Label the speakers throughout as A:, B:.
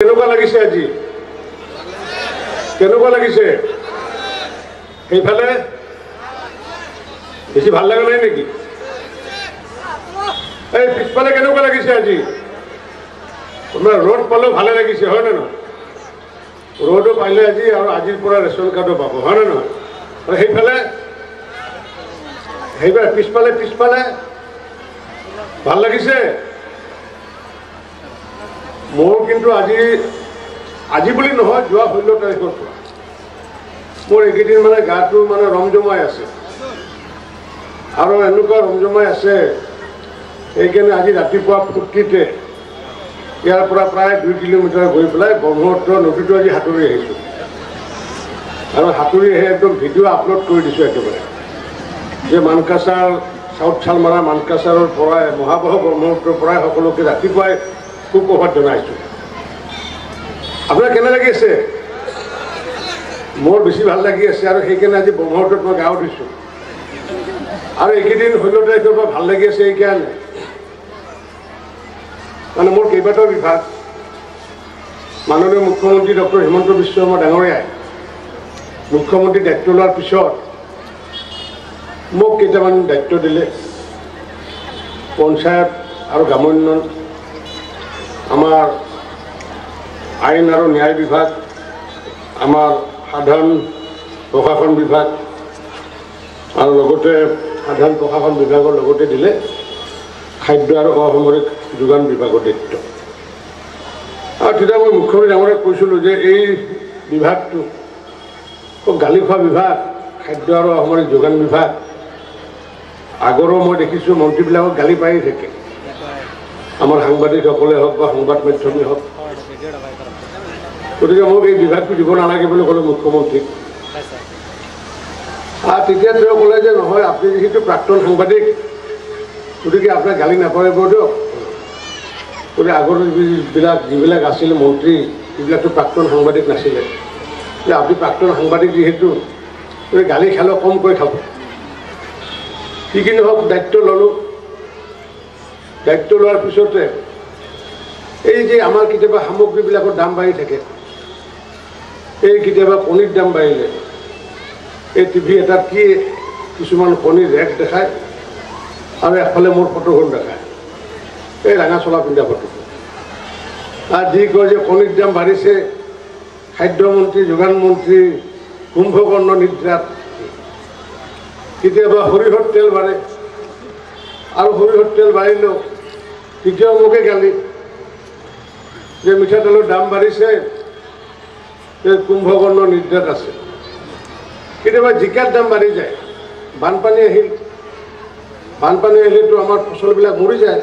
A: কেনেকুৱা লাগিছে আজি কেনেকুৱা লাগিছে সেইফালে বেছি ভাল লাগা নাই নেকি এই পিছফালে কেনেকুৱা লাগিছে আজি তোমাৰ ৰোড পালেও ভালে লাগিছে হয় না নহয় ৰোডো পাইলে আজি আৰু আজিৰ পৰা ৰেচন কাৰ্ডো পাব হয় না নহয় আৰু সেইফালে পিছফালে ভাল লাগিছে মোৰ কিন্তু আজি বুলি নহয় যোৱা 16 তাৰিখৰ পৰা মোৰ এইকেইদিন মানে গাটো মানে ৰমজমাই আছে আৰু এনেকুৱা ৰমজমাই আছে এইকাৰণে আজি ৰাতিপুৱা ফুৰ্তিতে ইয়াৰ পৰা প্ৰায় 2 কিলোমিটাৰ গৈ পেলাই ব্ৰহ্মপুত্ৰ নদীটো আজি সাঁতুৰি আহিছোঁ আৰু সাঁতুৰি আহি একদম ভিডিঅ' আপলোড কৰি দিছোঁ একেবাৰে যে মানকাছাৰ চাউথ চালমাৰা মানকাছাৰৰ পৰাই মহাবাহু ব্ৰহ্মপুত্ৰৰ পৰাই সকলোকে ৰাতিপুৱাই সুপ্ৰভাত জনাইছোঁ আপোনাৰ কেনে লাগি আছে মোৰ বেছি ভাল লাগি আছে আৰু সেইকাৰণে আজি ব্ৰহ্মপুত্ৰত মই গা উঠিছোঁ আৰু এইকেইদিন 16 তাৰিখৰ পৰা ভাল লাগি আছে এইকাৰণে মানে মোৰ কেইবাটাও বিভাগ মাননীয় মুখ্যমন্ত্ৰী ডক্টৰ হিমন্ত বিশ্ব শৰ্মা ডাঙৰীয়াই মুখ্যমন্ত্ৰী দায়িত্ব লোৱাৰ পিছত মোক কেইটামান দায়িত্ব দিলে পঞ্চায়ত আৰু গ্ৰামোন্নয়ন আমাৰ আইন আৰু ন্যায় বিভাগ আমাৰ সাধাৰণ প্ৰশাসন বিভাগ আৰু লগতে সাধাৰণ প্ৰশাসন বিভাগৰ লগতে দিলে খাদ্য আৰু অসামৰিক যোগান বিভাগৰ দায়িত্ব আৰু তেতিয়া মই মুখ্যমন্ত্ৰী ডাঙৰীয়াক কৈছিলোঁ যে এই বিভাগটো গালি খোৱা বিভাগ খাদ্য আৰু অসামৰিক যোগান বিভাগ আগৰো মই দেখিছোঁ মন্ত্ৰীবিলাকক গালি পাই থাকে আমাৰ সাংবাদিকসকলে হওক বা সংবাদ মাধ্যমেই হওক গতিকে মোক এই বিভাগটো দিব নালাগে বুলি ক'লে মুখ্যমন্ত্ৰীক আৰু তেতিয়া তেওঁ ক'লে যে নহয় আপুনি যিহেতু প্ৰাক্তন সাংবাদিক গতিকে আপোনাক গালি নাপাৰিব দিয়ক গতিকে আগৰ যিবিলাক আছিল মন্ত্ৰী এইবিলাকতো প্ৰাক্তন সাংবাদিক নাছিলে যে আপুনি প্ৰাক্তন সাংবাদিক যিহেতু গালি খালেও কমকৈ খাব কি কি নহওক দায়িত্ব ল'লোঁ দায়িত্ব লোৱাৰ পিছতে এই যে আমাৰ কেতিয়াবা সামগ্ৰীবিলাকৰ দাম বাঢ়ি থাকে এই কেতিয়াবা কণীৰ দাম বাঢ়িলে এই টিভি এটাত কি কিছুমান কণীৰ ৰেট দেখায় আৰু এফালে মোৰ ফটোখন দেখায় এই ৰঙা চোলা পিন্ধা ফটোখন আৰু যি কয় যে কণীৰ দাম বাঢ়িছে খাদ্যমন্ত্ৰী যোগান মন্ত্ৰী কুম্ভকৰ্ণ নিদ্ৰাত কেতিয়াবা সৰিয়হৰ তেল বাঢ়ে আৰু সৰিয়হৰ তেল বাঢ়িলেও তেতিয়াও মোকে গালি যে মিঠাতেলৰ দাম বাঢ়িছে কুম্ভকৰ্ণ নিদ্ৰাত আছে কেতিয়াবা জিকাৰ দাম বাঢ়ি যায় বানপানী আহিলেতো আমাৰ ফচলবিলাক মৰি যায়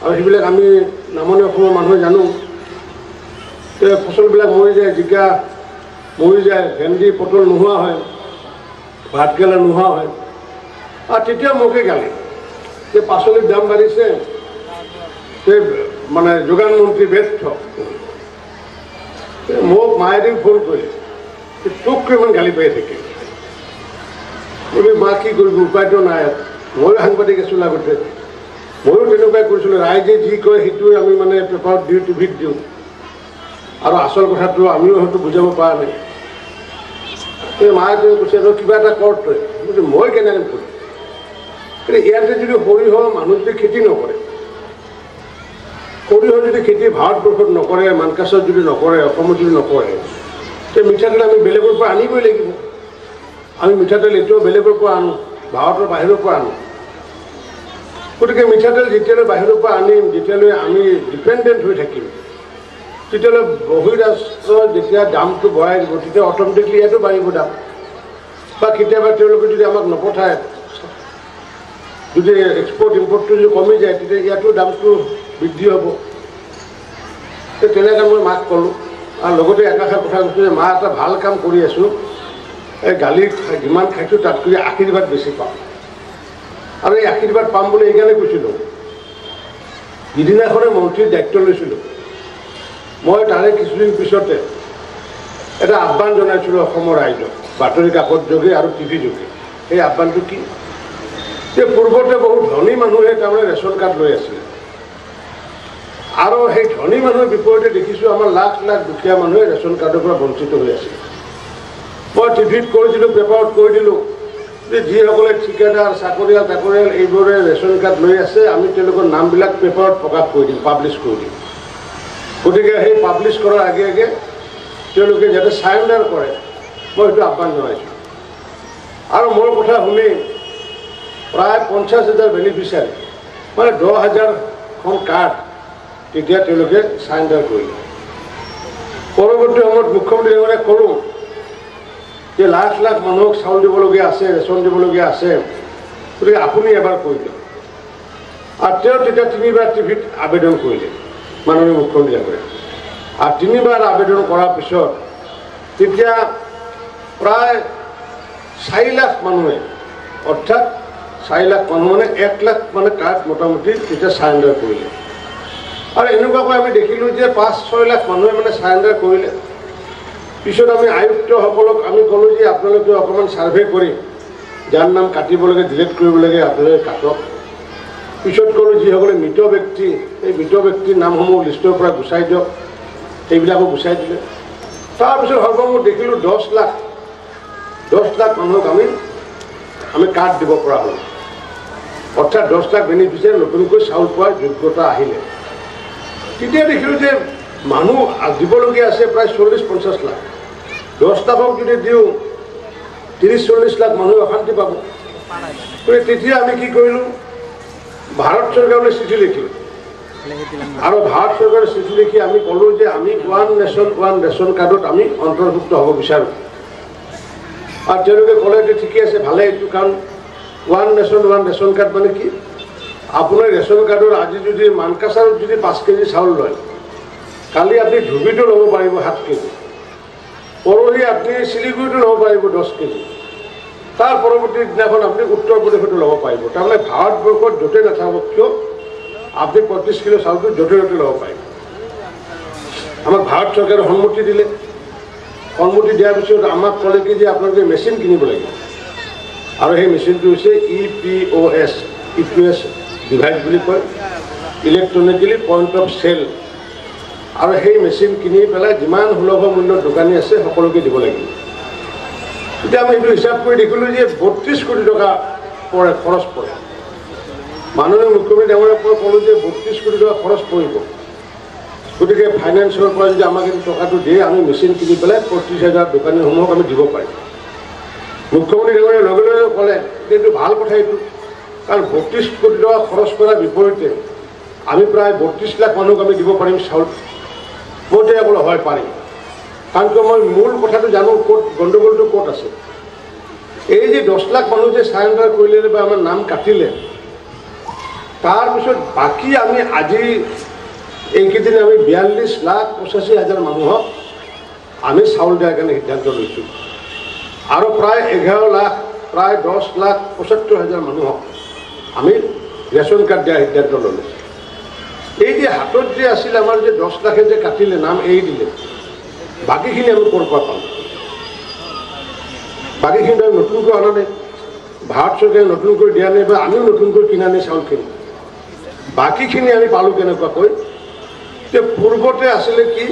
A: আৰু সেইবিলাক আমি নামনি অসমৰ মানুহে জানো ফচলবিলাক মৰি যায় জিকা মৰি যায় ভেন্দি পটল নোহোৱা হয় ভাতকেৰেলা নোহোৱা হয় আৰু তেতিয়া মোকে গালি যে পাচলিৰ দাম বাঢ়িছে মানে যোগান মন্ত্ৰী ব্যৰ্থ মোক মায়েদিন ফোন কৰিলে তোক কিমান গালি পাই থাকে বোলে মা কি কৰিব উপায়তো নাই ময়ো সাংবাদিক আছিলোঁ আগতে ময়ো তেনেকুৱাই কৰিছিলোঁ ৰাইজে যি কয় সেইটোৱে আমি মানে পেপাৰত দিওঁ টিভিত দিওঁ আৰু আচল কথাটো আমিও হয়তো বুজাব পৰা নাই এই মায়ে কৈছে কিবা এটা কৰ তই মই কেনেকৈ কৰিম কিন্তু ইয়াতে যদি সৰিয়হ মানুহ যদি খেতি নকৰে সৰিয়হ যদি খেতি ভাৰতবৰ্ষত নকৰে মানকাছাৰত যদি নকৰে অসমত যদি নকৰে তে মিঠাতেল আমি বেলেগৰ পৰা আনিবই লাগিব আমি মিঠাতেল এতিয়াও বেলেগৰ পৰা আনো ভাৰতৰ বাহিৰৰ পৰা আনো গতিকে মিঠাতেল যেতিয়ালৈ বাহিৰৰ পৰা আনিম যেতিয়ালৈ আমি ডিপেণ্ডেণ্ট হৈ থাকিম তেতিয়াহ'লে বহিৰাষ্ট্ৰৰ যেতিয়া দামটো বঢ়াই দিব তেতিয়া অট'মেটিকলি ইয়াতো বাঢ়িব দাম বা কেতিয়াবা তেওঁলোকে যদি আমাক নপঠায় যদি এক্সপৰ্ট ইম্পৰ্টটো যদি কমি যায় তেতিয়া ইয়াতো দামটো বৃদ্ধি হ'ব তেনেকৈ মই মাক ক'লোঁ আৰু লগতে একাষাৰ কথা কৈছোঁ যে মা এটা ভাল কাম কৰি আছোঁ এই গালি যিমান খাইছোঁ তাতকৈ আশীৰ্বাদ বেছি পাম আৰু এই আশীৰ্বাদ পাম বুলি এইকাৰণে কৈছিলোঁ যিদিনাখনে মন্ত্ৰীৰ দায়িত্ব লৈছিলোঁ মই তাৰে কিছুদিন পিছতে এটা আহ্বান জনাইছিলোঁ অসমৰ ৰাইজক বাতৰি কাকত যোগে আৰু টিভি যোগে সেই আহ্বানটো কি যে পূৰ্বতে বহুত ধনী মানুহে তাৰমানে ৰেচন কাৰ্ড লৈ আছিলে আৰু সেই ধনী মানুহৰ বিপৰীতে দেখিছোঁ আমাৰ লাখ লাখ দুখীয়া মানুহে ৰেচন কাৰ্ডৰ পৰা বঞ্চিত হৈ আছে। মই টিভিত কৈ দিলোঁ, পেপাৰত কৈ দিলোঁ যে যিসকলে ঠিকাদাৰ চাকৰিয়াল তাকৰিয়াল এইবোৰে ৰেচন কাৰ্ড লৈ আছে, আমি তেওঁলোকৰ নামবিলাক পেপাৰত প্ৰকাশ কৰি দিম, পাব্লিছ কৰি দিম। গতিকে সেই পাব্লিছ কৰাৰ আগে আগে তেওঁলোকে যাতে চাৰেণ্ডাৰ কৰে, মই সেইটো আহ্বান জনাইছোঁ। আৰু মোৰ কথা শুনি প্ৰায় 50,000 বেনিফিচিয়াৰী, মানে 10,000খন কাৰ্ড তেতিয়া তেওঁলোকে চাৰেণ্ডাৰ কৰিলে। পৰৱৰ্তী সময়ত মুখ্যমন্ত্ৰী ডাঙৰীয়াক ক'লোঁ যে লাখ লাখ মানুহক চাউল দিবলগীয়া আছে, ৰেচন দিবলগীয়া আছে, গতিকে আপুনি এবাৰ কৰি দিয়ক। আৰু তেওঁ তেতিয়া 3বাৰ টিভিত আবেদন কৰিলে মাননীয় মুখ্যমন্ত্ৰী ডাঙৰীয়াক। আৰু 3বাৰ আবেদন কৰাৰ পিছত তেতিয়া প্ৰায় 4 লাখ মানুহে, অৰ্থাৎ 4 লাখ মানুহ মানে 1 লাখ মানে কাৰ্ড মোটামুটি তেতিয়া চাৰেণ্ডাৰ কৰিলে। আৰু এনেকুৱাকৈ আমি দেখিলোঁ যে 5-6 লাখ মানুহে মানে চাৰেণ্ডাৰ কৰিলে। পিছত আমি আয়ুক্তসকলক আমি ক'লোঁ যে আপোনালোকে অকণমান ছাৰ্ভে কৰি যাৰ নাম কাটিব লাগে, ডিলিট কৰিব লাগে আপোনালোকে কাটক। পিছত ক'লোঁ যিসকলে মৃত ব্যক্তি, এই মৃত ব্যক্তিৰ নামসমূহ লিষ্টৰ পৰা গুচাই দিয়ক, সেইবিলাকো গুচাই দিলে। তাৰপিছত সৰ্বমুঠ দেখিলোঁ 10 লাখ মানুহক আমি কাৰ্ড দিব পৰা হ'ল, অৰ্থাৎ 10 লাখ বেনিফিচিয়াৰী নতুনকৈ চাউল পোৱাৰ যোগ্যতা আহিলে। তেতিয়া দেখিলোঁ যে মানুহ দিবলগীয়া আছে প্ৰায় 40-50 লাখ। 10 লাখক যদি দিওঁ 30-40 লাখ মানুহে অশান্তি পাব। গতিকে তেতিয়া আমি কি কৰিলোঁ, ভাৰত চৰকাৰলৈ চিঠি লিখিলোঁ। আৰু ভাৰত চৰকাৰে চিঠি লিখি আমি ক'লোঁ যে আমি ওৱান নেশ্যন ওৱান ৰেচন কাৰ্ডত আমি অন্তৰ্ভুক্ত হ'ব বিচাৰোঁ। আৰু তেওঁলোকে ক'লে যে ঠিকে আছে, ভালে এইটো, কাৰণ one nation one ration card মানে কি, আপোনাৰ ৰেচন কাৰ্ডৰ আজি যদি মানকাছাৰত যদি 5 কেজি চাউল লয়, কালি আপুনি ধুবুৰীতো ল'ব পাৰিব 7 কেজি, পৰহি আপুনি শিলিগুৰিতো ল'ব পাৰিব 10 কেজি, তাৰ পৰৱৰ্তী দিনাখন আপুনি উত্তৰ প্ৰদেশতো ল'ব পাৰিব। তাৰমানে ভাৰতবৰ্ষত য'তে নাথাকক কিয় আপুনি 35 কিলো চাউলটো য'তে য'তে ল'ব পাৰিব। আমাক ভাৰত চৰকাৰে সন্মতি দিলে। সন্মতি দিয়াৰ পিছত আমাক ক'লে কি যে আপোনালোকে মেচিন কিনিব লাগিব। আৰু সেই মেচিনটো হৈছে EPOS ডিভাইচ বুলি কয়, ইলেক্ট্ৰনিকেলি পইণ্ট অফ চেল। আৰু সেই মেচিন কিনি পেলাই যিমান সুলভ মূল্যৰ দোকানী আছে সকলোকে দিব লাগিব। এতিয়া আমি সেইটো হিচাপ কৰি দেখিলোঁ যে 32 কোটি টকা খৰচ পৰে। মাননীয় মুখ্যমন্ত্ৰী ডাঙৰীয়াক ক'লোঁ যে 32 কোটি টকা খৰচ পৰিব, গতিকে ফাইনেন্সৰ পৰা যদি আমাক এই টকাটো দিয়ে আমি মেচিন কিনি পেলাই 35,000 দোকানীসমূহক আমি দিব পাৰিম। মুখ্যমন্ত্ৰী ডাঙৰীয়াই লগে লগে ক'লে যে এইটো ভাল কথা, এইটো কাৰণ 32 কোটি টকা খৰচ কৰাৰ বিপৰীতে আমি প্ৰায় 32 লাখ মানুহক আমি দিব পাৰিম চাউল। মই তেতিয়া ক'লোঁ হয় পাৰিম, কাৰণ কিয় মই মূল কথাটো জানো ক'ত গণ্ডগোলটো ক'ত আছে। এই যে 10 লাখ মানুহ যে চাৰেণ্ডাৰ কৰিলে বা আমাৰ নাম কাটিলে, তাৰপিছত বাকী আমি আজি এইকেইদিন আমি 42,85,000 মানুহক আমি চাউল দিয়াৰ কাৰণে সিদ্ধান্ত লৈছোঁ। আৰু প্ৰায় 11 লাখ, প্ৰায় 10,75,000 মানুহক আমি ৰেচন কাৰ্ড দিয়াৰ সিদ্ধান্ত ল'লোঁ। এই যে হাতত যে আছিল আমাৰ যে 10 লাখে যে কাটিলে, নাম এৰি দিলে, বাকীখিনি আমি ক'ৰ পৰা পাম? বাকীখিনি আমি নতুনকৈ অনা নাই, ভাৰত চৰকাৰে নতুনকৈ দিয়া নাই, বা আমিও নতুনকৈ কিনা নাই চাউলখিনি। বাকীখিনি আমি পালোঁ কেনেকুৱাকৈ? যে পূৰ্বতে আছিলে কি,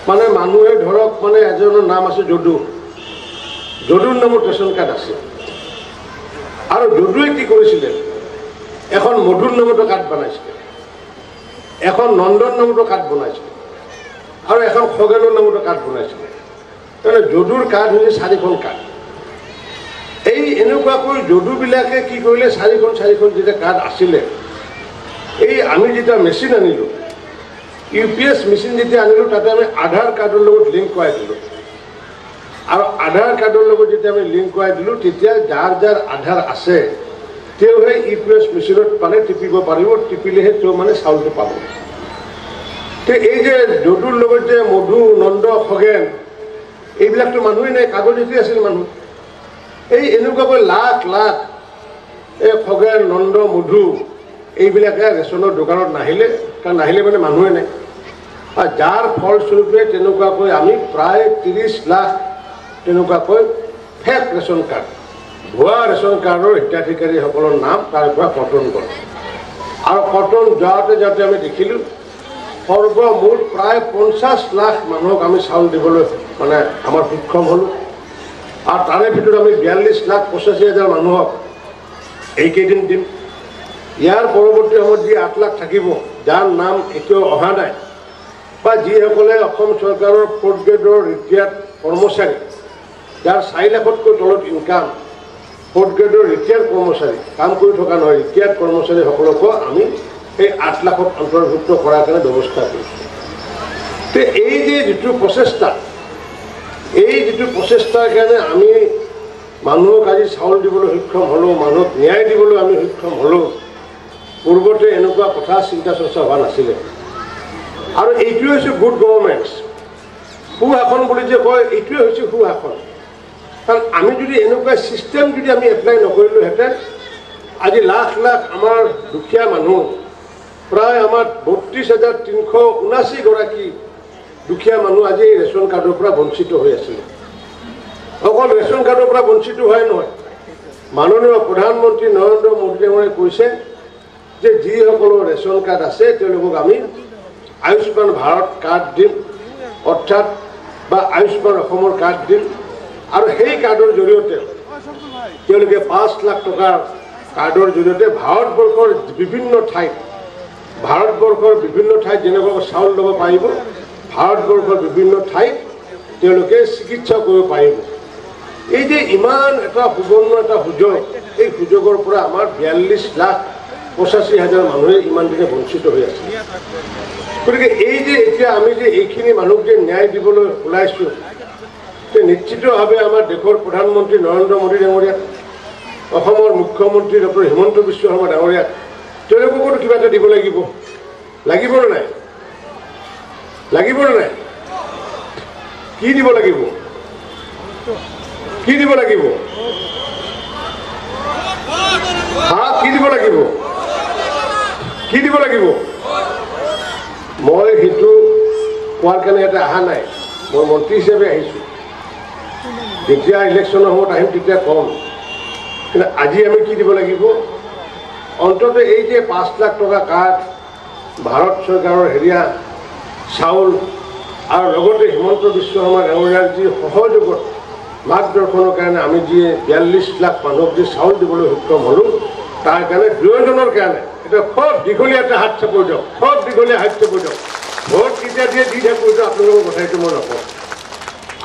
A: মানে মানুহে ধৰক মানে এজনৰ নাম আছে যদু, যদুৰ নামত ৰেচন কাৰ্ড আছে। আৰু যদুৱে কি কৰিছিলে, এখন মধুৰ নামতো কাৰ্ড বনাইছিলে, এখন নন্দন নামতো কাৰ্ড বনাইছিলে, আৰু এখন খগেনৰ নামতো কাৰ্ড বনাইছিলে। তাৰমানে যদুৰ কাৰ্ড হৈছে 4খন কাৰ্ড। এই এনেকুৱাকৈ যদুবিলাকে কি কৰিলে, 4খন যেতিয়া কাৰ্ড আছিলে, এই আমি যেতিয়া মেচিন আনিলোঁ, UPS মেচিন যেতিয়া আনিলোঁ, তাতে আমি আধাৰ কাৰ্ডৰ লগত লিংক কৰাই দিলোঁ। আৰু আধাৰ কাৰ্ডৰ লগত যেতিয়া আমি লিংক কৰাই দিলোঁ, তেতিয়া যাৰ যাৰ আধাৰ আছে তেওঁ সেই EPS মেচিনত মানে টিপিব পাৰিব, টিপিলেহে তেওঁ মানে চাউলটো পাব। তো এই যে যদুৰ লগত যে মধু, নন্দ, খগেন, এইবিলাকতো মানুহেই নাই, কাগজেদি আছিল মানুহ। এই এনেকুৱাকৈ লাখ লাখ এই খগেন, নন্দ, মধু এইবিলাকে ৰেচনৰ দোকানত নাহিলে, কাৰণ নাহিলে মানে মানুহে নাই। আৰু যাৰ ফলস্বৰূপে তেনেকুৱাকৈ আমি প্ৰায় 30 লাখ তেনেকুৱাকৈ ফেক ৰেচন কাৰ্ড, ভুৱা ৰেচন কাৰ্ডৰ হিতাধিকাৰীসকলৰ নাম তাৰ পৰা পতন কৰে। আৰু কটন যাওঁতে যাওঁতে আমি দেখিলোঁ সৰ্বমুঠ প্ৰায় 50 লাখ মানুহক আমি চাউল দিবলৈ মানে আমাৰ সক্ষম হ'লোঁ আৰু তাৰে ভিতৰত আমি 42,85,000 মানুহক এইকেইদিন দিম ইয়াৰ পৰৱৰ্তী সময়ত যি 8 লাখ থাকিব যাৰ নাম এতিয়াও অহা নাই বা যিসকলে অসম চৰকাৰৰ 4th গ্ৰেডৰ ৰিটায়াৰ্ড কৰ্মচাৰী যাৰ 4 লাখতকৈ তলত ইনকাম 4th গ্ৰেডৰ ৰিটায়াৰ্ড কৰ্মচাৰী কাম কৰি থকা নহয় ৰিটায়াৰ্ড কৰ্মচাৰীসকলকো আমি এই 8 লাখত অন্তৰ্ভুক্ত কৰাৰ কাৰণে ব্যৱস্থা কৰিছোঁ তো এই যে যিটো প্ৰচেষ্টাৰ কাৰণে আমি মানুহক আজি চাউল দিবলৈ সক্ষম হ'লোঁ মানুহক ন্যায় দিবলৈ আমি সক্ষম হ'লোঁ পূৰ্বতে এনেকুৱা কথা চিন্তা চৰ্চা হোৱা নাছিলে আৰু এইটোৱে হৈছে গুড গভৰ্ণমেণ্টছ সুশাসন বুলি যে কয় এইটোৱে হৈছে সুশাসন কাৰণ আমি যদি এনেকুৱা ছিষ্টেম যদি আমি এপ্লাই নকৰিলোহেঁতেন আজি লাখ লাখ আমাৰ দুখীয়া মানুহ প্ৰায় আমাৰ 32,379 গৰাকী দুখীয়া মানুহ আজি ৰেচন কাৰ্ডৰ পৰা বঞ্চিত হৈ আছিলে অকল ৰেচন কাৰ্ডৰ পৰা বঞ্চিত হোৱাই নহয় মাননীয় প্ৰধানমন্ত্ৰী নৰেন্দ্ৰ মোদী ডাঙৰীয়াই কৈছে যে যিসকলৰ ৰেচন কাৰ্ড আছে তেওঁলোকক আমি আয়ুষ্মান ভাৰত কাৰ্ড দিম অৰ্থাৎ বা আয়ুষ্মান অসমৰ কাৰ্ড দিম আৰু সেই কাৰ্ডৰ জৰিয়তে তেওঁলোকে 5 লাখ টকাৰ কাৰ্ডৰ জৰিয়তে ভাৰতবৰ্ষৰ বিভিন্ন ঠাইত যেনেকৈ চাউল ল'ব পাৰিব ভাৰতবৰ্ষৰ বিভিন্ন ঠাইত তেওঁলোকে চিকিৎসা কৰিব পাৰিব এই যে ইমান এটা সুবৰ্ণ এটা সুযোগ এই সুযোগৰ পৰা আমাৰ 42,85,000 মানুহে ইমান দিনে বঞ্চিত হৈ আছে গতিকে এই যে এতিয়া আমি যে এইখিনি মানুহক যে ন্যায় দিবলৈ ওলাইছোঁ নিশ্চিতভাৱে আমাৰ দেশৰ প্ৰধানমন্ত্ৰী নৰেন্দ্ৰ মোদী ডাঙৰীয়া অসমৰ মুখ্যমন্ত্ৰী ডক্টৰ হিমন্ত বিশ্ব শৰ্মা ডাঙৰীয়া তেওঁলোককো কিবা এটা দিব লাগিব নে নাই কি দিব লাগিব কি দিব লাগিব মই সেইটো কোৱাৰ কাৰণে ইয়াতে অহা নাই মই মন্ত্ৰী হিচাপে আহিছোঁ যেতিয়া ইলেকশ্যনৰ সময়ত আহিম তেতিয়া কম কিন্তু আজি আমি কি দিব লাগিব অন্তত এই যে 5 লাখ টকা কাৰ্ড ভাৰত চৰকাৰৰ হেৰিয়া চাউল আৰু লগতে হিমন্ত বিশ্ব শৰ্মা ডাঙৰীয়াৰ যি সহযোগত মাৰ্গদৰ্শনৰ কাৰণে আমি যি 42 লাখ মানুহক যি চাউল দিবলৈ সক্ষম হ'লোঁ তাৰ কাৰণে দুয়োজনৰ কাৰণে এটা খুব দীঘলীয়া এটা হাত চাপৰি দিয়ক ভোট কেতিয়া দিয়ে দি থাকোঁ আপোনালোকৰ কথা এইটো মই নকওঁ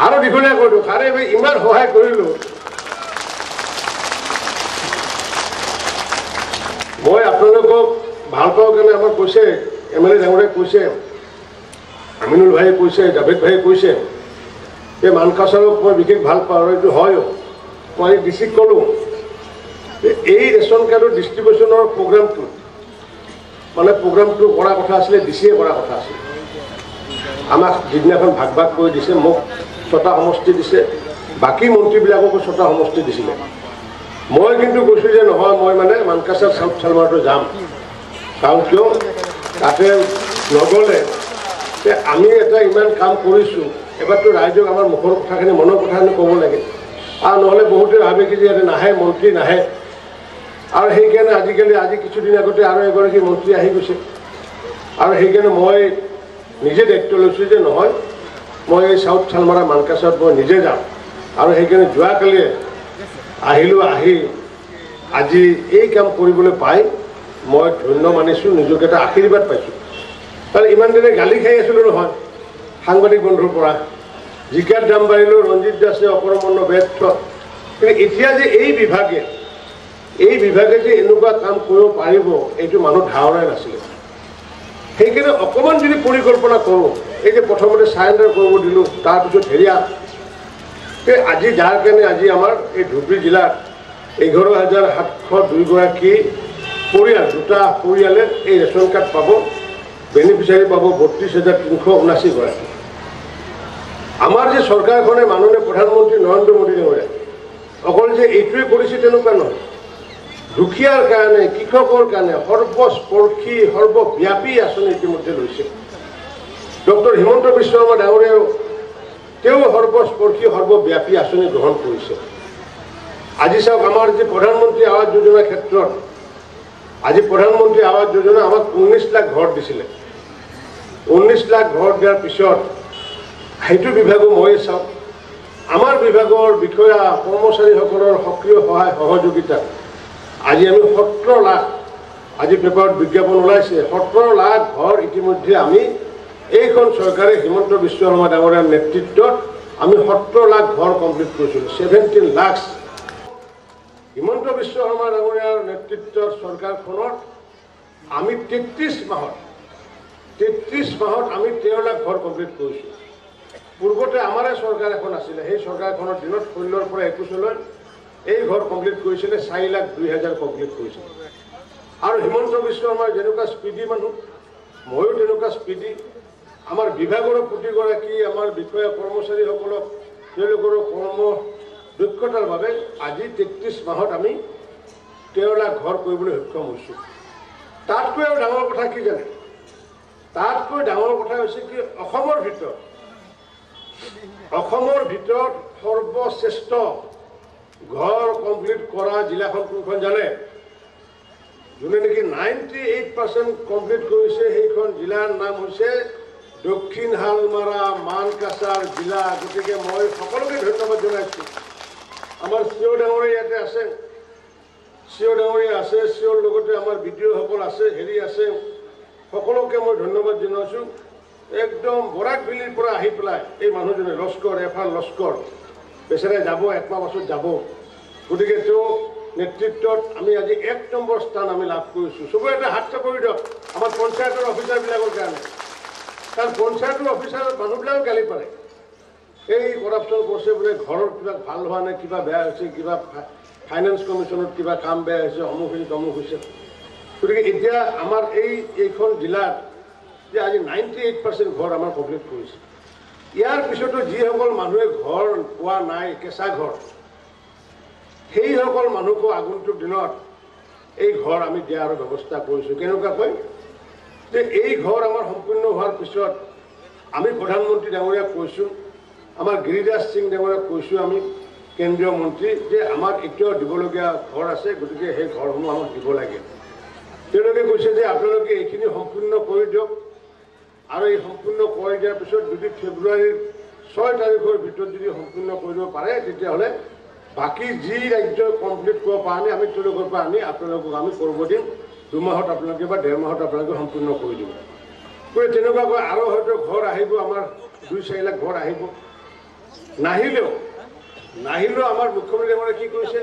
A: আৰু দীঘলীয়া কৰি দিওঁ আৰে ইমান সহায় কৰিলোঁ মই আপোনালোকক ভাল পাওঁ কাৰণে আমাক কৈছে MLA ডাঙৰীয়াই কৈছে আমিনুল ভাইয়ে কৈছে জাভেদ ভাইয়ে কৈছে যে মানকাছাৰক মই বিশেষ ভাল পাওঁ আৰু এইটো হয়ো মই ডিচিক ক'লোঁ যে এই ৰেচন কাৰ্ডৰ ডিষ্ট্ৰিবিউশ্যনৰ প্ৰগ্ৰামটো কৰা কথা আছিলে ডিচিয়ে কৰা কথা আছিলে আমাক যিদিনাখন ভাগ কৰি দিছে মোক 6টা সমষ্টি দিছে বাকী মন্ত্ৰীবিলাককো 6টা সমষ্টি দিছিলে মই কিন্তু কৈছোঁ যে নহয় মই মানে মানকাছাৰ চাউথ চালমাৰটো যাম কাৰণ কিয় তাতে নগ'লে আমি এটা ইমান কাম কৰিছোঁ এবাৰতো ৰাইজক আমাৰ মুখৰ কথাখিনি মনৰ কথাখিনি ক'ব লাগে আৰু নহ'লে বহুতে ভাবে কি যে ইয়াতে নাহে মন্ত্ৰী নাহে আৰু সেইকাৰণে আজি কিছুদিন আগতে আৰু এগৰাকী মন্ত্ৰী আহি গৈছে আৰু সেইকাৰণে মই নিজে দায়িত্ব লৈছোঁ যে নহয় মই এই চাউথ চালমাৰা মানকাছাৰত মই নিজে যাম আৰু সেইকাৰণে যোৱাকালি আহিলোঁ আহি আজি এই কাম কৰিবলৈ পাই মই ধন্য মানিছোঁ নিজকে এটা আশীৰ্বাদ পাইছোঁ কাৰণ ইমান দিনে গালি খাই আছিলোঁ নহয় সাংবাদিক বন্ধুৰ পৰা জিকাত দাম বাঢ়িলেও ৰঞ্জিত দাসে অপৰমন্ন ব্যৰ্থ কিন্তু এতিয়া যে এই বিভাগে যে এনেকুৱা কাম কৰিব পাৰিব এইটো মানুহ ধাৰণাই নাছিলে সেইকাৰণে অকণমান যদি পৰিকল্পনা কৰোঁ এই যে প্ৰথমতে চাৰেণ্ডাৰ কৰিব দিলোঁ তাৰপিছত হেৰিয়া আজি যাৰ কাৰণে আজি আমাৰ এই ধুবুৰী জিলাত 11,702 গৰাকী পৰিয়াল 2টা পৰিয়ালে এই ৰেচন কাৰ্ড পাব বেনিফিচিয়াৰী পাব 32,379 গৰাকী আমাৰ যে চৰকাৰখনে মাননীয় প্ৰধানমন্ত্ৰী নৰেন্দ্ৰ মোদী ডাঙৰীয়াই অকল যে এইটোৱে কৰিছে তেনেকুৱা নহয় দুখীয়াৰ কাৰণে কৃষকৰ কাৰণে সৰ্বস্পৰ্শী সৰ্বব্যাপী আঁচনি ইতিমধ্যে লৈছে ডক্টৰ হিমন্ত বিশ্ব শৰ্মা ডাঙৰীয়াও তেওঁ সৰ্বস্পৰ্শী সৰ্বব্যাপী আঁচনি গ্ৰহণ কৰিছে আজি চাওক আমাৰ যে প্ৰধানমন্ত্ৰী আৱাস যোজনাৰ ক্ষেত্ৰত আজি প্ৰধানমন্ত্ৰী আৱাস যোজনা আমাক 19 লাখ ঘৰ দিছিলে 19 লাখ ঘৰ দিয়াৰ পিছত সেইটো বিভাগো মই চাওঁ আমাৰ বিভাগৰ বিষয়া কৰ্মচাৰীসকলৰ সক্ৰিয় সহায় সহযোগিতা আজি আমি 17 লাখ আজি পেপাৰত বিজ্ঞাপন ওলাইছে 17 লাখ ঘৰ ইতিমধ্যে আমি এইখন চৰকাৰে হিমন্ত বিশ্ব শৰ্মা ডাঙৰীয়াৰ নেতৃত্বত আমি 17 লাখ ঘৰ কমপ্লিট কৰিছিলোঁ 17 লাখ হিমন্ত বিশ্ব শৰ্মা ডাঙৰীয়াৰ নেতৃত্বৰ চৰকাৰখনত আমি 33 মাহত আমি 13 লাখ ঘৰ কমপ্লিট কৰিছোঁ পূৰ্বতে আমাৰে চৰকাৰ এখন আছিলে সেই চৰকাৰখনৰ দিনত 16 পৰা 21 এই ঘৰ কমপ্লিট কৰিছিলে 4 লাখ 2,000 কমপ্লিট কৰিছিল আৰু হিমন্ত বিশ্ব শৰ্মাৰ যেনেকুৱা স্পীডি মানুহ ময়ো তেনেকুৱা স্পীডি আমাৰ বিভাগৰ প্ৰতিগৰাকী আমাৰ বিষয়া কৰ্মচাৰীসকলক তেওঁলোকৰ কৰ্ম দক্ষতাৰ বাবে আজি 33 মাহত আমি 13 লাখ ঘৰ কৰিবলৈ সক্ষম হৈছোঁ তাতকৈ আৰু ডাঙৰ কথা কি জানে তাতকৈ ডাঙৰ কথা হৈছে কি অসমৰ ভিতৰত সৰ্বশ্ৰেষ্ঠ ঘৰ কমপ্লিট কৰা জিলাখন কোনখন জানে যোনে নেকি 98% কমপ্লিট কৰিছে সেইখন জিলাৰ নাম হৈছে দক্ষিণ হালমাৰা মানকাছাৰ জিলা গতিকে মই সকলোকে ধন্যবাদ জনাইছোঁ আমাৰ চিও ডাঙৰীয়া ইয়াতে আছে চিও ডাঙৰীয়া আছে চিওৰ লগতে আমাৰ বিডিঅ'সকল আছে হেৰি আছে সকলোকে মই ধন্যবাদ জনাইছোঁ একদম বৰাকভেলীৰ পৰা আহি পেলাই এই মানুহজনে লস্কৰ এফাল লস্কৰ বেচেৰাই যাব একমাহ পাছত যাব গতিকে তেওঁ নেতৃত্বত আমি আজি 1 নম্বৰ স্থান আমি লাভ কৰিছোঁ চবৰে এটা হাত চাপৰি দিয়ক আমাৰ পঞ্চায়তৰ অফিচাৰবিলাকৰ কাৰণে কাৰণ পঞ্চায়তৰ অফিচাৰ মানুহবিলাকে গালি পাৰে এই কৰাপশ্যন কৰিছে বোলে ঘৰৰ কিবা ভাল হোৱা নাই কিবা বেয়া হৈছে কিবা ফাইনেন্স কমিশ্যনত কিবা কাম বেয়া হৈছে অমুকখিনি তমুক হৈছে গতিকে এতিয়া আমাৰ এইখন জিলাত যে আজি 98% ঘৰ আমাৰ কমপ্লিট কৰিছে ইয়াৰ পিছতো যিসকল মানুহে ঘৰ পোৱা নাই কেঁচা ঘৰ সেইসকল মানুহকো আগন্তুক দিনত এই ঘৰ আমি দিয়াৰ ব্যৱস্থা কৰিছোঁ কেনেকুৱাকৈ যে এই ঘৰ আমাৰ সম্পূৰ্ণ হোৱাৰ পিছত আমি প্ৰধানমন্ত্ৰী ডাঙৰীয়াক কৈছোঁ আমাৰ গিৰিৰাজ সিং ডাঙৰীয়াক কৈছোঁ আমি কেন্দ্ৰীয় মন্ত্ৰী যে আমাক এতিয়াও দিবলগীয়া ঘৰ আছে গতিকে সেই ঘৰসমূহ আমাক দিব লাগে তেওঁলোকে কৈছে যে আপোনালোকে এইখিনি সম্পূৰ্ণ কৰি দিয়ক আৰু এই সম্পূৰ্ণ কৰি দিয়াৰ পিছত যদি ফেব্ৰুৱাৰীৰ 6 তাৰিখৰ ভিতৰত যদি সম্পূৰ্ণ কৰিব পাৰে তেতিয়াহ'লে বাকী যি ৰাজ্য কমপ্লিট কৰিব পৰা নাই আমি তেওঁলোকৰ পৰা আনি আপোনালোকক আমি কৰিব দিম 2 মাহত আপোনালোকে বা 1.5 মাহত আপোনালোকে সম্পূৰ্ণ কৰি দিব গতিকে তেনেকুৱাকৈ আৰু হয়তো ঘৰ আহিব আমাৰ 2-4 লাখ ঘৰ আহিব নাহিলেও আমাৰ মুখ্যমন্ত্ৰী ডাঙৰীয়াই কি কৰিছে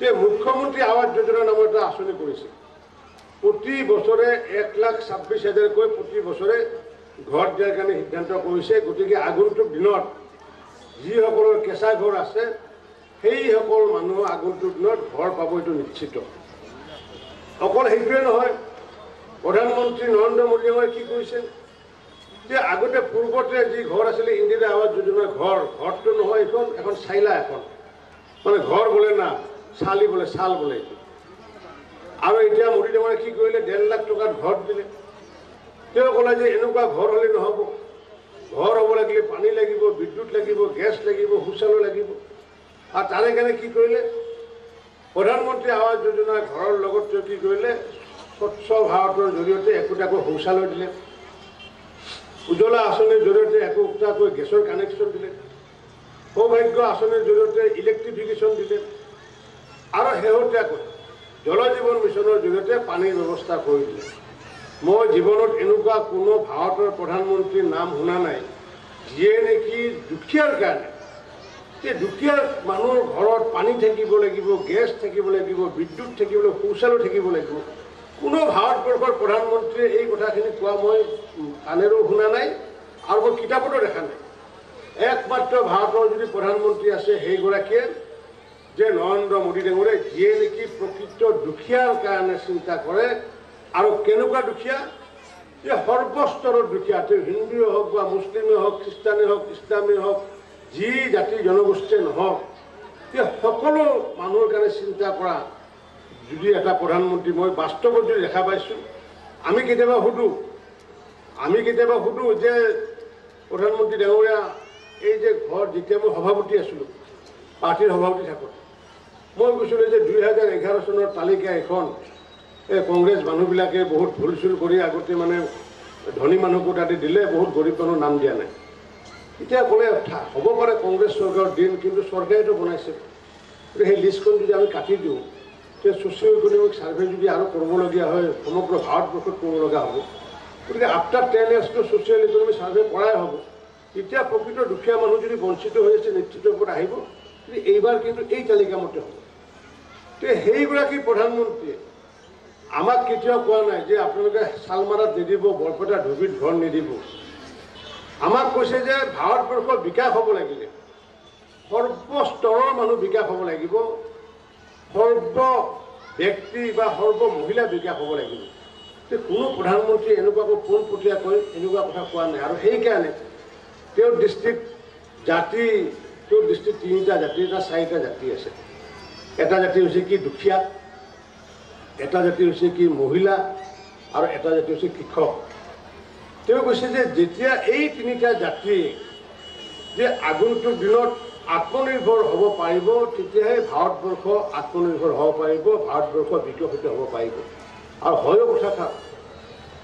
A: যে মুখ্যমন্ত্ৰী আৱাস যোজনা নামৰ এটা আঁচনি কৰিছে প্ৰতি বছৰে 1,26,000কৈ প্ৰতি বছৰে ঘৰ দিয়াৰ কাৰণে সিদ্ধান্ত কৰিছে গতিকে আগন্তুক দিনত যিসকলৰ কেঁচা ঘৰ আছে সেইসকল মানুহ আগন্তুক দিনত ঘৰ পাব এইটো নিশ্চিত অকল সেইটোৱে নহয় প্ৰধানমন্ত্ৰী নৰেন্দ্ৰ মোদী ডাঙৰীয়াই কি কৰিছে যে আগতে পূৰ্বতে যি ঘৰ আছিলে ইন্দিৰা আৱাস যোজনাৰ ঘৰটো নহয় এখন চাইলা এখন মানে ঘৰ বোলে না চালি বোলে চাল বোলে এইটো আৰু এতিয়া মোদী ডাঙৰীয়াই কি কৰিলে 1.5 লাখ টকাত ঘৰ দিলে তেওঁ ক'লে যে এনেকুৱা ঘৰ হ'লে নহ'ব ঘৰ হ'ব লাগিলে পানী লাগিব বিদ্যুৎ লাগিব গেছ লাগিব শৌচালয় লাগিব আৰু তাৰে কাৰণে কি কৰিলে প্ৰধানমন্ত্ৰী আৱাস যোজনাৰ ঘৰৰ লগত তেওঁ কি কৰিলে স্বচ্ছ ভাৰতৰ জৰিয়তে একোটাকৈ শৌচালয় দিলে উজ্জ্বলা আঁচনিৰ জৰিয়তে একোটাকৈ গেছৰ কানেকশ্যন দিলে সৌভাগ্য আঁচনিৰ জৰিয়তে ইলেক্ট্ৰিফিকেশ্যন দিলে আৰু শেহতীয়াকৈ জল জীৱন মিছনৰ জৰিয়তে পানীৰ ব্যৱস্থা কৰি দিলে মই জীৱনত এনেকুৱা কোনো ভাৰতৰ প্ৰধানমন্ত্ৰীৰ নাম শুনা নাই যিয়ে নেকি দুখীয়াৰ কাৰণে যে দুখীয়া মানুহৰ ঘৰত পানী থাকিব লাগিব গেছ থাকিব লাগিব বিদ্যুৎ থাকিব লাগিব শৌচালয় থাকিব লাগিব কোনো ভাৰতবৰ্ষৰ প্ৰধানমন্ত্ৰীয়ে এই কথাখিনি কোৱা মই কাণেৰেও শুনা নাই আৰু মই কিতাপতো দেখা নাই একমাত্ৰ ভাৰতৰ যদি প্ৰধানমন্ত্ৰী আছে সেইগৰাকীয়ে যে নৰেন্দ্ৰ মোদী ডাঙৰীয়াই যিয়ে নেকি প্ৰকৃত দুখীয়াৰ কাৰণে চিন্তা কৰে আৰু কেনেকুৱা দুখীয়া যে সৰ্বস্তৰৰ দুখীয়া তেওঁ হিন্দুৱে হওক বা মুছলিমেই হওক খ্ৰীষ্টানেই হওক ইছলামেই হওক যি জাতি জনগোষ্ঠীয়ে নহওক সেই সকলো মানুহৰ কাৰণে চিন্তা কৰা যদি এটা প্ৰধানমন্ত্ৰী মই বাস্তৱত যদি দেখা পাইছোঁ আমি কেতিয়াবা সুধোঁ যে প্ৰধানমন্ত্ৰী ডাঙৰীয়া এই যে ঘৰ যেতিয়া মই সভাপতি আছিলোঁ পাৰ্টিৰ সভাপতি থাকোঁ মই কৈছিলোঁ যে 2011 চনৰ তালিকা এখন এই কংগ্ৰেছ মানুহবিলাকে বহুত ভুল চুল কৰি আগতে মানে ধনী মানুহকো তাতে দিলে, বহুত গৰীব মানুহৰ নাম দিয়া নাই। এতিয়া ক'লে হ'ব পাৰে কংগ্ৰেছ চৰকাৰৰ দিন, কিন্তু চৰকাৰেতো বনাইছে। সেই লিষ্টখন যদি আমি কাটি দিওঁ, তেতিয়া ছ'চিঅ' ইকনমিক ছাৰ্ভে যদি আৰু কৰিবলগীয়া হয়, সমগ্ৰ ভাৰতবৰ্ষত কৰিব লগা হ'ব। গতিকে আফটাৰ 10 yearsটো ছ'চিয়েল ইকনমিক ছাৰ্ভে কৰাই হ'ব। এতিয়া প্ৰকৃত দুখীয়া মানুহ যদি বঞ্চিত হৈ আছে নেতৃত্বৰ ওপৰত আহিব, কিন্তু এইবাৰ কিন্তু এই তালিকামতে হ'ব। গতিকে সেইগৰাকী প্ৰধানমন্ত্ৰীয়ে আমাক কেতিয়াও কোৱা নাই যে আপোনালোকে শালমাৰাত নিদিব, বৰপেটা ধুবুৰীত ঘৰ নিদিব। আমাক কৈছে যে ভাৰতবৰ্ষৰ বিকাশ হ'ব লাগিলে সৰ্বস্তৰৰ মানুহ বিকাশ হ'ব লাগিব, সৰ্ব ব্যক্তি বা সৰ্ব মহিলা বিকাশ হ'ব লাগিব। কোনো প্ৰধানমন্ত্ৰীয়ে এনেকুৱাকৈ পোনপটীয়াকৈ এনেকুৱা কথা কোৱা নাই। আৰু সেইকাৰণে তেওঁৰ দৃষ্টিত জাতি, তেওঁৰ দৃষ্টিত 3টা জাতি না 4টা জাতি আছে। এটা জাতি হৈছে কি দুখীয়া, এটা জাতি হৈছে কি মহিলা, আৰু এটা জাতি হৈছে কৃষক। তেওঁ কৈছে যে যেতিয়া এই 3টা জাতিয়ে যে আগন্তুক দিনত আত্মনিৰ্ভৰ হ'ব পাৰিব, তেতিয়াহে ভাৰতবৰ্ষ আত্মনিৰ্ভৰ হ'ব পাৰিব, ভাৰতবৰ্ষ বিকশিত হ'ব পাৰিব। আৰু হয়ো কথা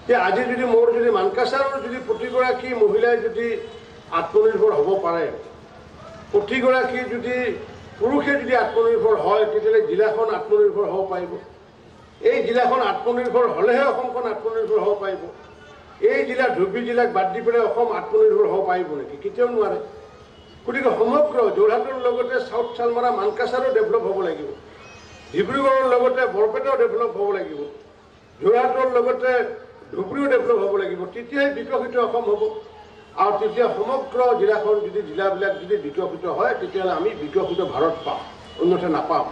A: যে আজি যদি মোৰ যদি মানকাছাৰৰ যদি প্ৰতিগৰাকী মহিলাই যদি আত্মনিৰ্ভৰ হ'ব পাৰে, প্ৰতিগৰাকী যদি পুৰুষে যদি আত্মনিৰ্ভৰ হয়, তেতিয়াহ'লে জিলাখন আত্মনিৰ্ভৰ হ'ব পাৰিব। এই জিলাখন আত্মনিৰ্ভৰ হ'লেহে অসমখন আত্মনিৰ্ভৰ হ'ব পাৰিব। এই জিলা ধুবুৰী জিলাক বাদ দি পেলাই অসম আত্মনিৰ্ভৰ হ'ব পাৰিব নেকি? কেতিয়াও নোৱাৰে। গতিকে সমগ্ৰ যোৰহাটৰ লগতে চাউথ চালমাৰা মানকাছাৰো ডেভেলপ হ'ব লাগিব, ডিব্ৰুগড়ৰ লগতে বৰপেটাও ডেভেলপ হ'ব লাগিব, যোৰহাটৰ লগতে ধুবুৰীও ডেভেলপ হ'ব লাগিব। তেতিয়াই বিকশিত অসম হ'ব। আৰু তেতিয়া সমগ্ৰ জিলাখন যদি জিলাবিলাক যদি বিকশিত হয়, তেতিয়াহ'লে আমি বিকশিত ভাৰত পাম, অন্যথা নাপাম।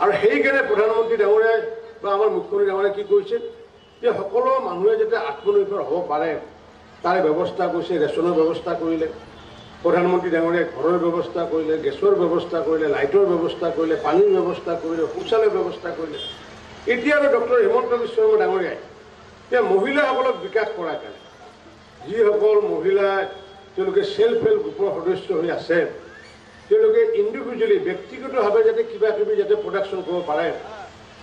A: আৰু সেইকাৰণে প্ৰধানমন্ত্ৰী ডাঙৰীয়াই বা আমাৰ মুখ্যমন্ত্ৰী ডাঙৰীয়াই কি কৰিছে যে সকলো মানুহে যাতে আত্মনিৰ্ভৰ হ'ব পাৰে তাৰে ব্যৱস্থা কৰিছে। ৰেচনৰ ব্যৱস্থা কৰিলে, প্ৰধানমন্ত্ৰী ডাঙৰীয়াই ঘৰৰ ব্যৱস্থা কৰিলে, গেছৰ ব্যৱস্থা কৰিলে, লাইটৰ ব্যৱস্থা কৰিলে, পানীৰ ব্যৱস্থা কৰিলে, শৌচালয়ৰ ব্যৱস্থা কৰিলে। এতিয়া আৰু ডক্টৰ হিমন্ত বিশ্ব শৰ্মা ডাঙৰীয়াই এতিয়া মহিলাসকলক বিকাশ কৰাৰ কাৰণে যিসকল মহিলা তেওঁলোকে ছেল্ফ হেল্প গ্ৰুপৰ সদস্য হৈ আছে, তেওঁলোকে ইণ্ডিভিজুৱেলি ব্যক্তিগতভাৱে যাতে কিবা কিবি যাতে প্ৰডাকশ্যন কৰিব পাৰে,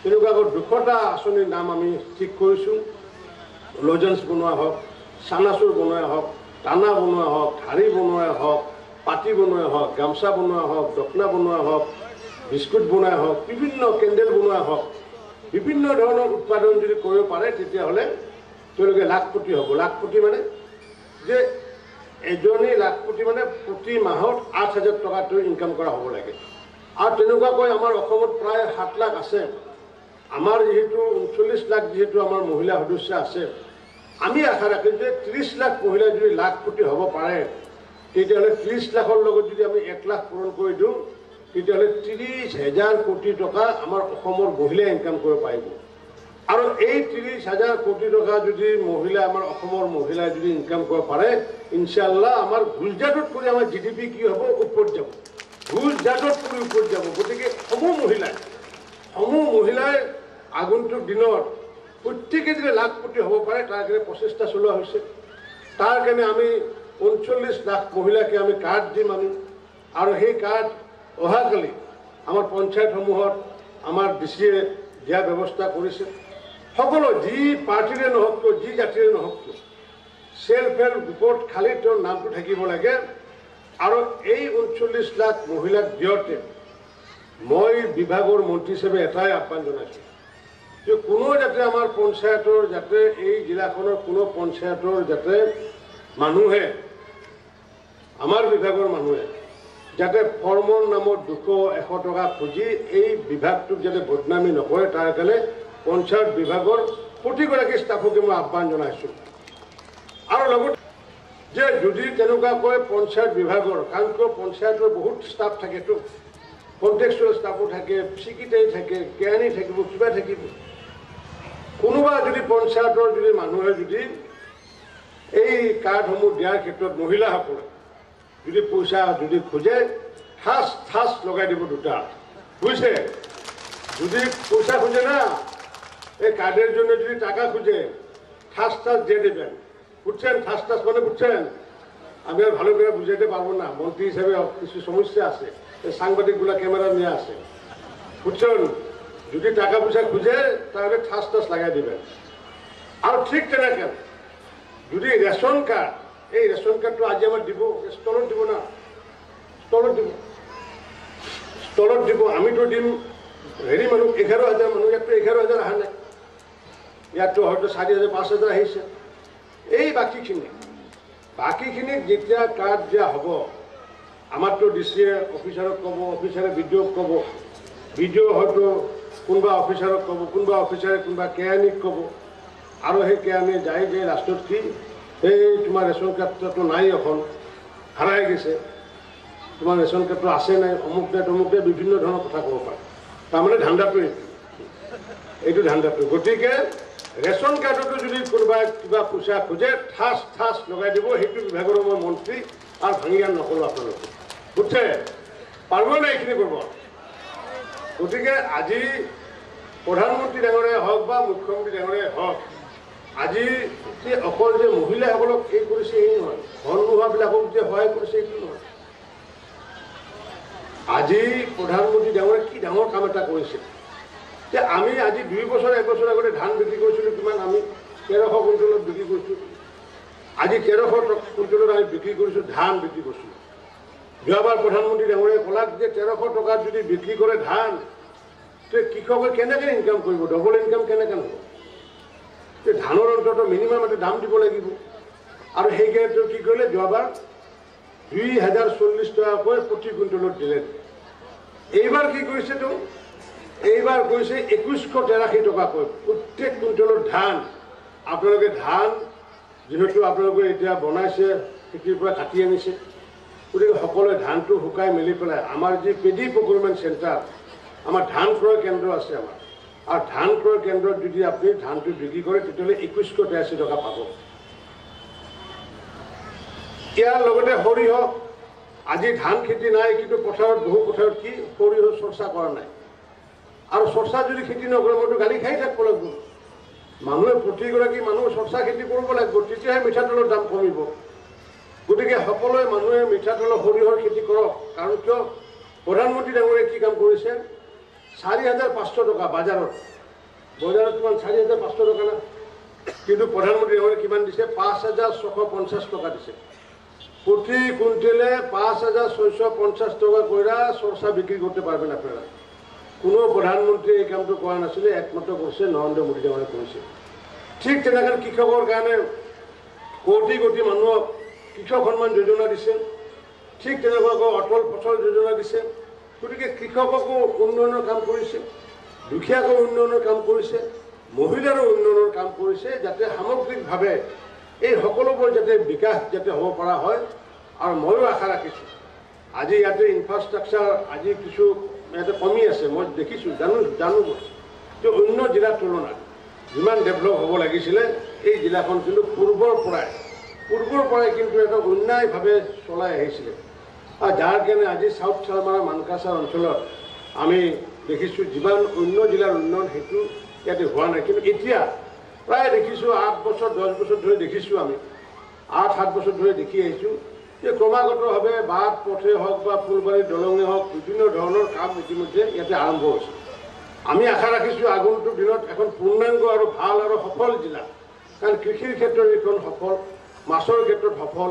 A: তেনেকুৱাকৈ 200টা আঁচনিৰ নাম আমি ঠিক কৰিছোঁ। লজেন্স বনোৱা হওক, চানাচুৰ বনোৱা হওক, টানা বনোৱা হওক, ঢাৰি বনোৱা হওক, পাতি বনোৱা হওক, গামোচা বনোৱা হওক, দখনা বনোৱা হওক, বিস্কুট বনোৱা হওক, বিভিন্ন কেণ্ডেল বনোৱা হওক, বিভিন্ন ধৰণৰ উৎপাদন যদি কৰিব পাৰে, তেতিয়াহ'লে তেওঁলোকে লাখপতি হ'ব। লাখপতি মানে যে এজনী লাখপতি মানে প্ৰতি মাহত 8,000 টকাটো ইনকাম কৰা হ'ব লাগে। আৰু তেনেকুৱাকৈ আমাৰ অসমত প্ৰায় 7 লাখ আছে। আমাৰ যিহেতু 39 লাখ যিহেতু আমাৰ মহিলা সদস্য আছে, আমি আশা ৰাখিছোঁ যে 30 লাখ মহিলাই যদি লাখপতি হ'ব পাৰে, তেতিয়াহ'লে 30 লাখৰ লগত যদি আমি 1 লাখ পূৰণ কৰি দিওঁ, তেতিয়াহ'লে 30,000 কোটি টকা আমাৰ অসমৰ মহিলাই ইনকাম কৰিব পাৰিব। আৰু এই 30,000 কোটি টকা যদি মহিলা আমাৰ অসমৰ মহিলাই যদি ইনকাম কৰিব পাৰে, ইনশাআল্লাহ আমাৰ গুজৰাটত কৰি আমাৰ GDP কি হ'ব? ওপৰত যাব। গুজৰাটত কৰি ওপৰত যাব। গতিকে সমূহ মহিলাই আগন্তুক দিনত প্ৰত্যেকে যদি লাখপতি হ'ব পাৰে, তাৰ কাৰণে প্ৰচেষ্টা চলোৱা হৈছে। তাৰ কাৰণে আমি 39 লাখ মহিলাকে আমি কাৰ্ড দিম আমি। আৰু সেই কাৰ্ড অহাকালি আমাৰ পঞ্চায়তসমূহত আমাৰ DCয়ে দিয়াৰ ব্যৱস্থা কৰিছে। সকলো যি পাৰ্টিৰে নহওক কিয়, যি জাতিৰে নহওক কিয়, ছেল্ফ হেল্প গ্ৰুপত খালি তেওঁৰ নামটো থাকিব লাগে। আৰু এই 39 লাখ মহিলাক দিওঁতে মই বিভাগৰ মন্ত্ৰী হিচাপে এটাই আহ্বান জনাইছোঁ যে কোনো যাতে আমাৰ পঞ্চায়তৰ যাতে এই জিলাখনৰ কোনো পঞ্চায়তৰ যাতে মানুহে, আমাৰ বিভাগৰ মানুহে যাতে ফৰ্মৰ নামত 200-100 টকা খুজি এই বিভাগটোক যাতে বদনামী নকৰে, তাৰ কাৰণে পঞ্চায়ত বিভাগৰ প্ৰতিগৰাকী ষ্টাফকে মই আহ্বান জনাইছোঁ। আৰু লগতে যে যদি তেনেকুৱাকৈ পঞ্চায়ত বিভাগৰ, কাৰণ কিয় পঞ্চায়তৰ বহুত ষ্টাফ থাকেতো, কণ্টেক্সুৱেল ষ্টাফো থাকে, ছেক্ৰেটাৰী থাকে, কেৰাণী থাকিব, কিবা থাকিব। কোনোবা যদি পঞ্চায়তৰ যদি মানুহে যদি এই কাৰ্ডসমূহ দিয়াৰ ক্ষেত্ৰত মহিলাসকলে যদি পইচা যদি খোজে, ঠাচ লগাই দিব 2টা, বুজিছে? যদি পইচা খোঁজে না, এই কার্ডের জন্য যদি টাকা খুঁজে ঠাস দিয়ে দেবেন, বুঝছেন? ঠাস মানে বুঝছেন? আমি আর ভালো করে বুঝাইতে পারবো না, মন্ত্রী হিসেবে কিছু সমস্যা আছে, সাংবাদিকগুলা ক্যামেরা নিয়ে আসে, বুঝছেন? যদি টাকা পয়সা খোঁজে তাহলে ঠাস ঠাস লাগাই দিবেন। আর ঠিক তেনেকৈ যদি ৰেচন কাৰ্ড, এই ৰেচন কাৰ্ডটো আজি আমাক দিব, ষ্টলত দিব না, ষ্টলত দিব, ষ্টলত দিব। আমিতো দিম হেৰি মানুহ 11,000 মানুহ, ইয়াততো 11,000 অহা নাই, ইয়াততো হয়তো 4,000 5,000 আহিছে। এই বাকীখিনিক যেতিয়া কাৰ্ড দিয়া হ'ব, আমাৰতো ডিচিয়ে অফিচাৰক ক'ব, অফিচাৰে বিডিঅ'ক ক'ব, বিডিঅ' হয়তো কোনোবা অফিচাৰক ক'ব, কোনোবা অফিচাৰে কোনোবা কেৰাণীক ক'ব, আৰু সেই কেৰাণী যাই লাষ্টত কি এই তোমাৰ ৰেচন কাৰ্ডটো নাই, এখন হেৰাই গৈছে, তোমাৰ ৰেচন কাৰ্ডটো আছে নাই, অমুক নাই তমুক নাই, বিভিন্ন ধৰণৰ কথা ক'ব পাৰে। তাৰমানে ধান্দাটো এইটো ধান্দাটো। গতিকে ৰেচন কাৰ্ডতো যদি কোনোবাই কিবা পইচা খোজে ঠাচ ঠাচ লগাই দিব। সেইটো বিভাগৰ মই মন্ত্ৰী আৰু ভাঙিয়ান নকৰোঁ। আপোনালোকে বুজিছে, পাৰিব নাই এইখিনি কৰিব? গতিকে আজি প্ৰধানমন্ত্ৰী ডাঙৰে হওক বা মুখ্যমন্ত্ৰী ডাঙৰে হওক, আজি যে অকল যে মহিলাসকলক এই কৰিছে এই নহয়, ধন নোহোৱাবিলাকক যে সহায় কৰিছে এইটো নহয়। আজি প্ৰধানমন্ত্ৰী ডাঙৰে কি ডাঙৰ কাম এটা কৰিছে যে আমি আজি 2 বছৰ 1 বছৰ আগতে ধান বিক্ৰী কৰিছিলোঁ কিমান, আমি 1300 কুইণ্টলত বিক্ৰী কৰিছোঁ। আজি 1300 কুইণ্টলত আমি বিক্ৰী কৰিছোঁ, ধান বিক্ৰী কৰিছোঁ। যোৱাবাৰ প্ৰধানমন্ত্ৰী ডাঙৰে ক'লাক যে 1300 টকাত যদি বিক্ৰী কৰে ধান, তে কৃষকে কেনেকৈ ইনকাম কৰিব, ডবল ইনকাম কেনেকৈ হ'ব? ধানৰ অন্তত মিনিমাম এটা দাম দিব লাগিব। আৰু সেইকাৰণে কি কৰিলে, যোৱাবাৰ 2040 টকাকৈ প্ৰতি কুইণ্টলত দিলে। এইবাৰ কি কৰিছেতো, এইবাৰ কৈছে 2183 টকাকৈ প্ৰত্যেক কুইণ্টলত ধান। আপোনালোকে ধান যিহেতু আপোনালোকে এতিয়া বনাইছে, খেতিৰ পৰা কাটি আনিছে, গতিকে সকলোৱে ধানটো শুকাই মেলি পেলাই আমাৰ যি পেডি প্ৰকিউৰমেণ্ট চেণ্টাৰ, আমাৰ ধান ক্ৰয় কেন্দ্ৰ আছে আমাৰ, আৰু ধান ক্ৰয় কেন্দ্ৰত যদি আপুনি ধানটো বিক্ৰী কৰে তেতিয়াহ'লে 2183 টকা পাব। ইয়াৰ লগতে সৰিয়হ, আজি ধান খেতি নাই, কিন্তু পথাৰত বহু পথাৰত কি সৰিয়হ চৰ্চা কৰা নাই। আৰু চৰ্চা যদি খেতি নকৰে মইতো গালি খাই থাকিব লাগিব। মানুহে প্ৰতিগৰাকী মানুহ চৰ্চা খেতি কৰিব লাগিব, তেতিয়াহে মিঠাতেলৰ দাম কমিব। গতিকে সকলোৱে মানুহে মিঠাতেলৰ সৰিয়হৰ খেতি কৰক। কাৰণ কিয়, প্ৰধানমন্ত্ৰী ডাঙৰে কি কাম কৰিছে, 4,500 টকা বজাৰত কিমান 4,500 টকা না, কিন্তু প্ৰধানমন্ত্ৰী ডাঙৰে কিমান দিছে, 5,650 টকা দিছে। প্রতি কুইন্টেলে 5,650 টাকা কইরা সরষা বিক্রি করতে পারবেন আপনারা। কোনো প্রধানমন্ত্রী এই কামটো করা নাছিলে, একমাত্র করছে নরেন্দ্র মোদী ডাঙরে করেছে। ঠিক তেনেকৈ কৃষকৰ কাৰণে কোটি কোটি মানুহক কৃষক সন্মান যোজনা দিছে, ঠিক তেনেকুৱাকৈ অটল ফসল যোজনা দিছে। গতিকে কৃষককো উন্নয়নৰ কাম কৰিছে, দুখীয়াকো উন্নয়নৰ কাম কৰিছে, মহিলাৰো উন্নয়নৰ কাম কৰিছে, যাতে সামগ্ৰিকভাৱে এই সকলোবোৰ যাতে বিকাশ যাতে হ'ব পৰা হয়। আৰু ময়ো আশা ৰাখিছোঁ আজি ইয়াতে ইনফ্ৰাষ্ট্ৰাকচাৰ আজি কিছু ইয়াতে কমি আছে, মই দেখিছোঁ, জানো যে অন্য জিলাৰ তুলনাত যিমান ডেভেলপ হ'ব লাগিছিলে এই জিলাখন কিন্তু পূৰ্বৰ পৰাই কিন্তু এটা অন্যায়ভাৱে চলাই আহিছিলে। আৰু যাৰ কাৰণে আজি চাউথ চালমাৰা মানকাছাৰ অঞ্চলত আমি দেখিছোঁ যিমান অন্য জিলাৰ উন্নয়ন সেইটো ইয়াতে হোৱা নাই। কিন্তু এতিয়া প্ৰায় দেখিছোঁ 8 বছৰ 10 বছৰ ধৰি দেখিছোঁ, আমি 8-7 বছৰ ধৰি দেখি আহিছোঁ যে ক্ৰমাগতভাৱে বাট পথে হওক বা ফুলবাৰী দলঙে হওক বিভিন্ন ধৰণৰ কাম ইতিমধ্যে ইয়াতে আৰম্ভ হৈছে। আমি আশা ৰাখিছোঁ আগন্তুক দিনত এখন পূৰ্ণাংগ আৰু ভাল আৰু সফল জিলা। কাৰণ কৃষিৰ ক্ষেত্ৰত এইখন সফল, মাছৰ ক্ষেত্ৰত সফল,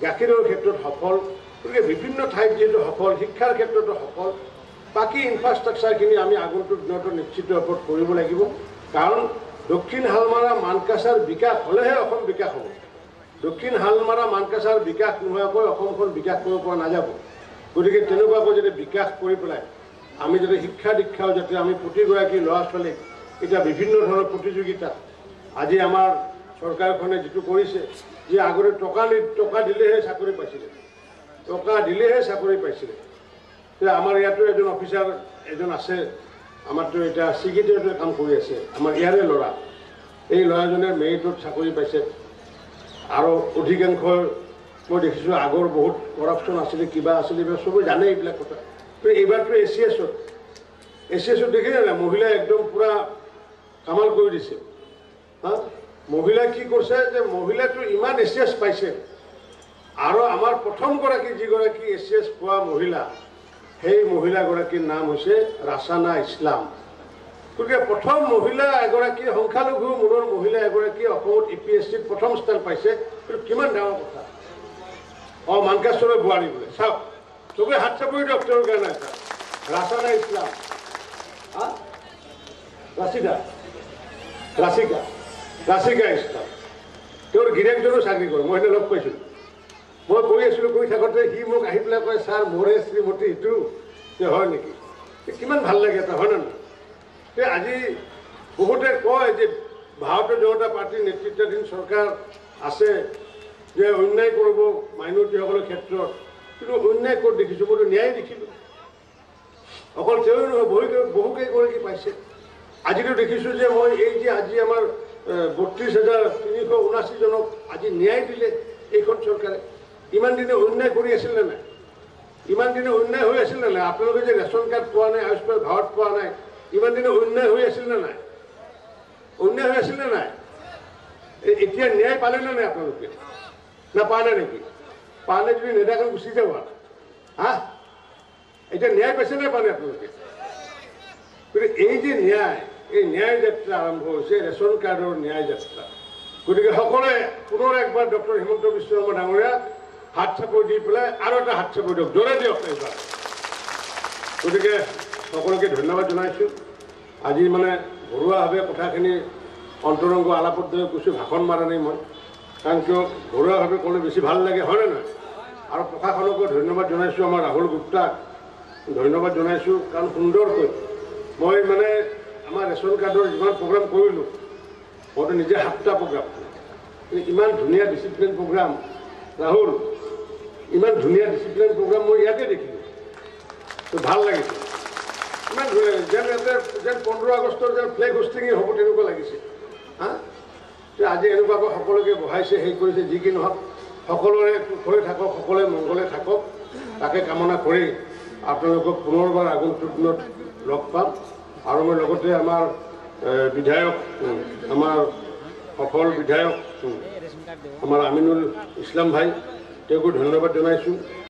A: গাখীৰৰ ক্ষেত্ৰত সফল, গতিকে বিভিন্ন ঠাইত যিহেতু সফল, শিক্ষাৰ ক্ষেত্ৰতো সফল। বাকী ইনফ্ৰাষ্ট্ৰাকচাৰখিনি আমি আগন্তুক দিনতো নিশ্চিত ৰূপত কৰিব লাগিব। কাৰণ দক্ষিণ হালমাৰা মানকাছাৰ বিকাশ হ'লেহে অসম বিকাশ হ'ব। দক্ষিণ হালমাৰা মানকাছাৰ বিকাশ নোহোৱাকৈ অসমখন বিকাশ কৰিব পৰা নাযাব। গতিকে তেনেকুৱাকৈ যাতে বিকাশ কৰি পেলাই আমি যাতে শিক্ষা দীক্ষাও যাতে আমি প্ৰতিগৰাকী ল'ৰা ছোৱালীক এতিয়া বিভিন্ন ধৰণৰ প্ৰতিযোগিতা আজি আমাৰ চৰকাৰখনে যিটো কৰিছে যে আগতে টকা দিলেহে চাকৰি পাইছিলে, আমাৰ ইয়াতো এজন অফিচাৰ এজন আছে, আমাৰতো এতিয়া চিকিৎসালয়তে কাম কৰি আছে, আমাৰ ইয়াৰে ল'ৰা। এই ল'ৰাজনে মেৰিটত চাকৰি পাইছে। আৰু অধিকাংশ মই দেখিছোঁ আগৰ বহুত কৰাপশ্যন আছিলে, কিবা আছিলে, এইবিলাক চবেই জানে এইবিলাক কথা। এইবাৰতো এছিয়াছত দেখিলে নাই, মহিলাই একদম পূৰা কামাল কৰি দিছে। মহিলাই কি কৰিছে যে মহিলাটো ইমান এছিয়াছ পাইছে, আৰু আমাৰ প্ৰথমগৰাকী যিগৰাকী এছিয়াছ পোৱা মহিলা, সেই মহিলাগৰাকীৰ নাম হৈছে ৰাচানা ইছলাম। গতিকে প্ৰথম মহিলা এগৰাকী সংখ্যালঘু মূলৰ মহিলা এগৰাকী অসমত APSCত প্ৰথম স্থান পাইছে এইটো কিমান ডাঙৰ কথা মানকাচৰৰ বোৱাৰী বোলে চাওক চবেই হাত চাপৰি দিয়ক তেওঁৰ কাৰণে এটা ৰাছানা ইছলাম ৰাছিকা ইছলাম তেওঁৰ গিৰিয়েকজনো চাকৰি কৰে মই সেইদিনা লগ পাইছিলোঁ মই কৈ আছিলোঁ কৈ থাকোঁতে সি মোক আহি পেলাই কয় ছাৰ মোৰে শ্ৰীমতী ইটো হয় নেকি কিমান ভাল লাগে এটা হয় নে নহয় আজি বহুতে কয় যে ভাৰতীয় জনতা পাৰ্টীৰ নেতৃত্বাধীন চৰকাৰ আছে যে অন্যায় কৰিব মাইনৰিটিসকলৰ ক্ষেত্ৰত কিন্তু অন্যায় ক'ত দেখিছোঁ মইতো ন্যায় দেখিলোঁ অকল তেওঁ নহয় বহুকেইগৰাকী পাইছে আজিতো দেখিছোঁ যে মই এই যে আজি আমাৰ 32,379 জনক আজি ন্যায় দিলে এইখন চৰকাৰে ইমান দিনে অন্যায় কৰি আছিল নে নাই ইমান দিনে অন্যায় হৈ আছিল নে নাই আপোনালোকে যে ৰেচন কাৰ্ড পোৱা নাই আয়ুষ্মান ভাৰত পোৱা নাই ইমান দিনে অন্যায় হৈ আছিল নে নাই অন্যায় হৈ আছিল নে নাই এতিয়া ন্যায় পালে নে নাই আপোনালোকে না পোৱা নাই নেকি পোৱা নাই যদি নেদাখন গুচি যাব এতিয়া ন্যায় পাইছে নে পোৱা নাই আপোনালোকে গতিকে এই যে ন্যায় এই ন্যায় যাত্ৰা আৰম্ভ হৈছে ৰেচন কাৰ্ডৰ ন্যায় যাত্ৰা গতিকে সকলোৱে পুনৰ একবাৰ ডক্টৰ হিমন্ত বিশ্ব শৰ্মা ডাঙৰীয়াক হাত চাপৰি দি পেলাই আৰু এটা হাত চাপৰি দিয়ক জোৰে দিয়ক এইবাৰ গতিকে সকলোকে ধন্যবাদ জনাইছোঁ আজি মানে ঘৰুৱাভাৱে কথাখিনি অন্তৰংগ আলাপত দৰে কৈছোঁ ভাষণ মাৰা নাই মই কাৰণ কিয় ঘৰুৱাভাৱে ক'লে বেছি ভাল লাগে হয়নে নহয় আৰু প্ৰশাসনকো ধন্যবাদ জনাইছোঁ আমাৰ ৰাহুল গুপ্তাক ধন্যবাদ জনাইছোঁ কাৰণ সুন্দৰকৈ মই মানে আমাৰ ৰেচন কাৰ্ডৰ যিমান প্ৰগ্ৰাম কৰিলোঁ মইতো নিজে 7টা প্ৰগ্ৰাম ইমান ধুনীয়া ডিচিপ্লিন প্ৰগ্ৰাম ৰাহুল ইমান ধুনীয়া ডিচিপ্লিন প্ৰগ্ৰাম মই ইয়াতে দেখিলোঁ তো ভাল লাগিছে ইমান যেন ইয়াতে যেন 15 আগষ্টৰ যেন ফ্লেগ হোষ্টিঙেই হ'ব তেনেকুৱা লাগিছে আজি এনেকুৱাকৈ সকলোকে বহাইছে হেৰি কৰিছে যি কি নহওক সকলোৰে সুখৰে থাকক সকলোৱে মংগলে থাকক তাকে কামনা কৰি আপোনালোকক পুনৰবাৰ আগন্তুক দিনত লগ পাম আৰু মই লগতে আমাৰ বিধায়ক আমাৰ সফল বিধায়ক আমাৰ আমিনুল ইছলাম ভাই তেওঁকো ধন্যবাদ জনাইছোঁ